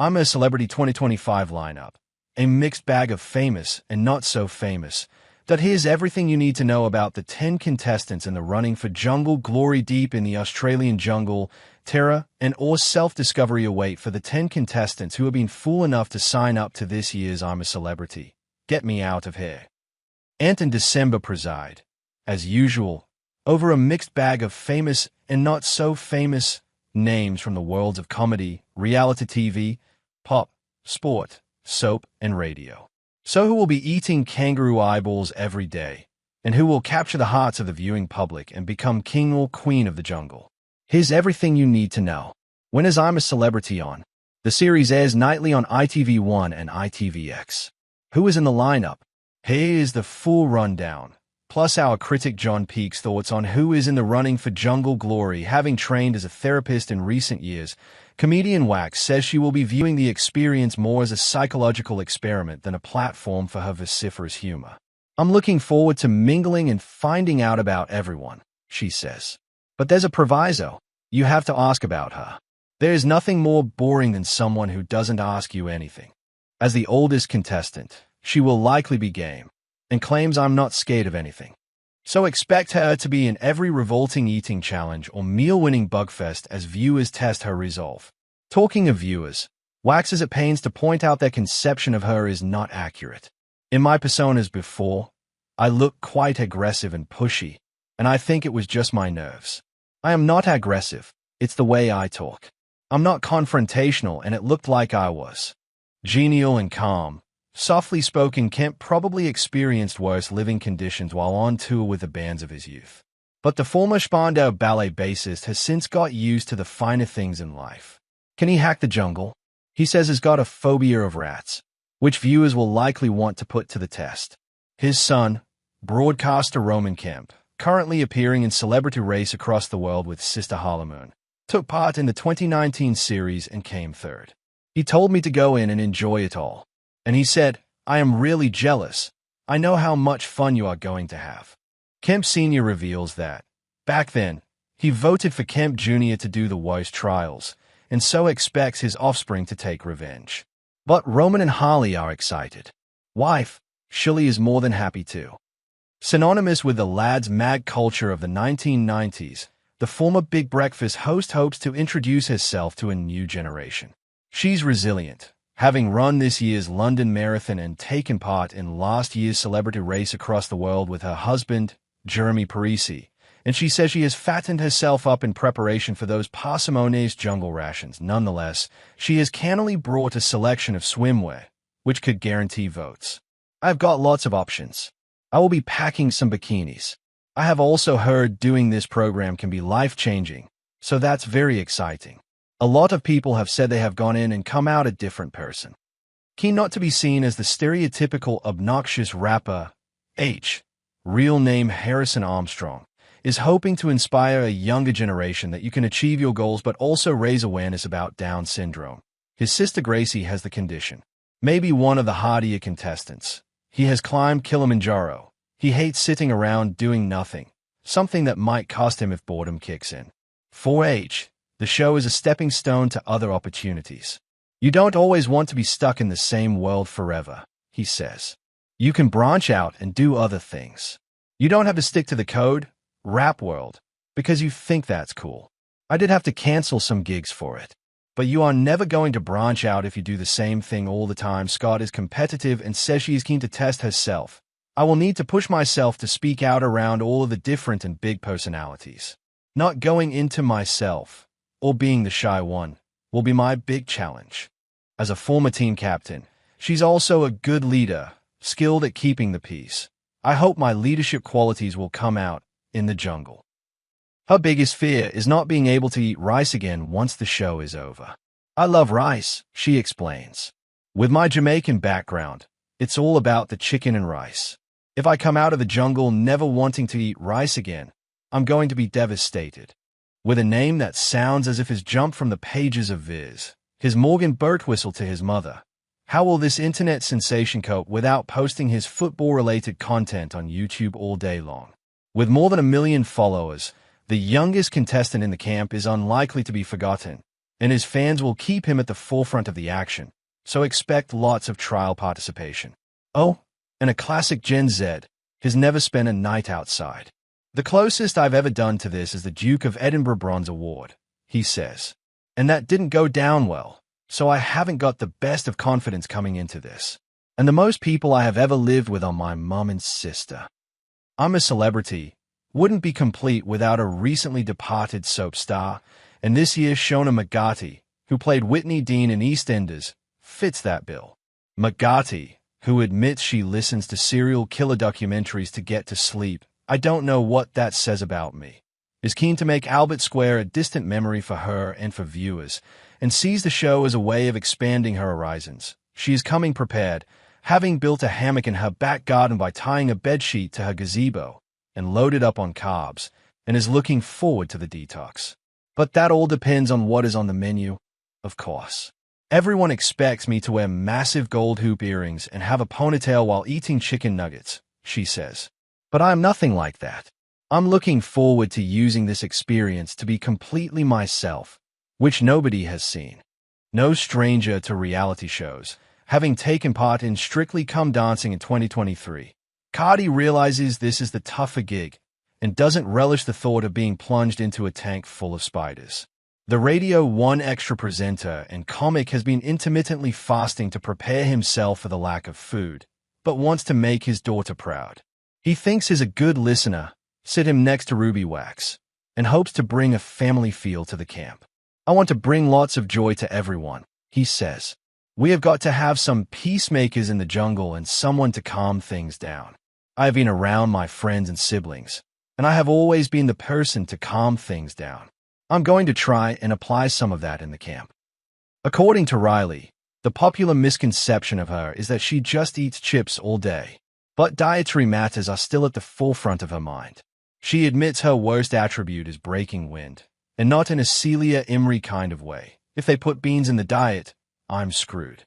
I'm a Celebrity 2025 lineup, a mixed bag of famous and not so famous. That here's everything you need to know about the 10 contestants in the running for Jungle Glory. Deep in the Australian jungle, terror and awe self-discovery await for the 10 contestants who have been fool enough to sign up to this year's I'm a Celebrity. Get me out of here. Ant and December preside, as usual, over a mixed bag of famous and not so famous names from the worlds of comedy, reality TV, pop, sport, soap, and radio. So who will be eating kangaroo eyeballs every day, and who will capture the hearts of the viewing public and become king or queen of the jungle? Here's everything you need to know. When is I'm a Celebrity on? The series airs nightly on ITV1 and ITVX. Who is in the lineup? Here is the full rundown, plus our critic John Peake's thoughts on who is in the running for Jungle Glory. Having trained as a therapist in recent years, comedian Wax says she will be viewing the experience more as a psychological experiment than a platform for her vociferous humor. I'm looking forward to mingling and finding out about everyone, she says. But there's a proviso. You have to ask about her. There is nothing more boring than someone who doesn't ask you anything. As the oldest contestant, she will likely be game, and claims I'm not scared of anything. So expect her to be in every revolting eating challenge or meal-winning bugfest as viewers test her resolve. Talking of viewers, Wax is at pains to point out their conception of her is not accurate. In my personas before, I looked quite aggressive and pushy, and I think it was just my nerves. I am not aggressive, it's the way I talk. I'm not confrontational, and it looked like I was. Genial and calm, softly spoken. Kemp probably experienced worse living conditions while on tour with the bands of his youth. But the former Spandau Ballet bassist has since got used to the finer things in life. Can he hack the jungle? He says he's got a phobia of rats, which viewers will likely want to put to the test. His son, broadcaster Roman Kemp, currently appearing in Celebrity Race across the world with sister Harlemoon, took part in the 2019 series and came third. He told me to go in and enjoy it all. And he said, I am really jealous. I know how much fun you are going to have. Kemp Sr. reveals that, back then, he voted for Kemp Jr. to do the worst trials, and so expects his offspring to take revenge. But Roman and Harley are excited. Wife, Shirley, is more than happy too. Synonymous with the lads' mag culture of the 1990s, the former Big Breakfast host hopes to introduce herself to a new generation. She's resilient, having run this year's London Marathon and taken part in last year's Celebrity Race across the world with her husband, Jeremy Parisi, and she says she has fattened herself up in preparation for those parsimonious jungle rations. Nonetheless, she has cannily brought a selection of swimwear, which could guarantee votes. I've got lots of options. I will be packing some bikinis. I have also heard doing this program can be life-changing, so that's very exciting. A lot of people have said they have gone in and come out a different person. Keen not to be seen as the stereotypical obnoxious rapper, H, real name Harrison Armstrong, is hoping to inspire a younger generation that you can achieve your goals but also raise awareness about Down syndrome. His sister Gracie has the condition. Maybe one of the hardier contestants. He has climbed Kilimanjaro. He hates sitting around doing nothing, something that might cost him if boredom kicks in. For H, the show is a stepping stone to other opportunities. You don't always want to be stuck in the same world forever, he says. You can branch out and do other things. You don't have to stick to the code, rap world, because you think that's cool. I did have to cancel some gigs for it. But you are never going to branch out if you do the same thing all the time. Scott is competitive and says she is keen to test herself. I will need to push myself to speak out around all of the different and big personalities. Not going into myself, or being the shy one, will be my big challenge. As a former team captain, she's also a good leader, skilled at keeping the peace. I hope my leadership qualities will come out in the jungle. Her biggest fear is not being able to eat rice again once the show is over. I love rice, she explains. With my Jamaican background, it's all about the chicken and rice. If I come out of the jungle never wanting to eat rice again, I'm going to be devastated. With a name that sounds as if it's jumped from the pages of Viz, his Morgan Birtwistle to his mother. How will this internet sensation cope without posting his football-related content on YouTube all day long? With more than 1 million followers, the youngest contestant in the camp is unlikely to be forgotten, and his fans will keep him at the forefront of the action, so expect lots of trial participation. Oh, and a classic Gen Z has never spent a night outside. The closest I've ever done to this is the Duke of Edinburgh Bronze Award, he says. And that didn't go down well, so I haven't got the best of confidence coming into this. And the most people I have ever lived with are my mum and sister. I'm a Celebrity wouldn't be complete without a recently departed soap star, and this year's Shona McGarty, who played Whitney Dean in EastEnders, fits that bill. McGarty, who admits she listens to serial killer documentaries to get to sleep, I don't know what that says about me, is keen to make Albert Square a distant memory for her and for viewers, and sees the show as a way of expanding her horizons. She is coming prepared, having built a hammock in her back garden by tying a bedsheet to her gazebo, and loaded up on carbs, and is looking forward to the detox. But that all depends on what is on the menu, of course. Everyone expects me to wear massive gold hoop earrings and have a ponytail while eating chicken nuggets, she says. But I am nothing like that. I'm looking forward to using this experience to be completely myself, which nobody has seen. No stranger to reality shows, having taken part in Strictly Come Dancing in 2023. Cardi realizes this is the tougher gig and doesn't relish the thought of being plunged into a tank full of spiders. The Radio 1 Extra presenter and comic has been intermittently fasting to prepare himself for the lack of food, but wants to make his daughter proud. He thinks he's a good listener, sit him next to Ruby Wax, and hopes to bring a family feel to the camp. I want to bring lots of joy to everyone, he says. We have got to have some peacemakers in the jungle and someone to calm things down. I have been around my friends and siblings, and I have always been the person to calm things down. I'm going to try and apply some of that in the camp. According to Riley, the popular misconception of her is that she just eats chips all day, but dietary matters are still at the forefront of her mind. She admits her worst attribute is breaking wind, and not in a Celia Imrie kind of way. If they put beans in the diet, I'm screwed.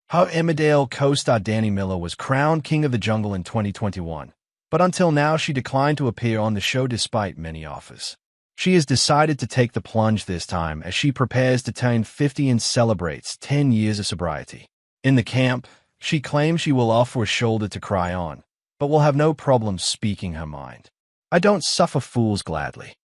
How Emmerdale co-star Danny Miller was crowned King of the Jungle in 2021, but until now she declined to appear on the show despite many offers. She has decided to take the plunge this time as she prepares to turn 50 and celebrates 10 years of sobriety. In the camp, she claims she will offer a shoulder to cry on, but will have no problem speaking her mind. I don't suffer fools gladly.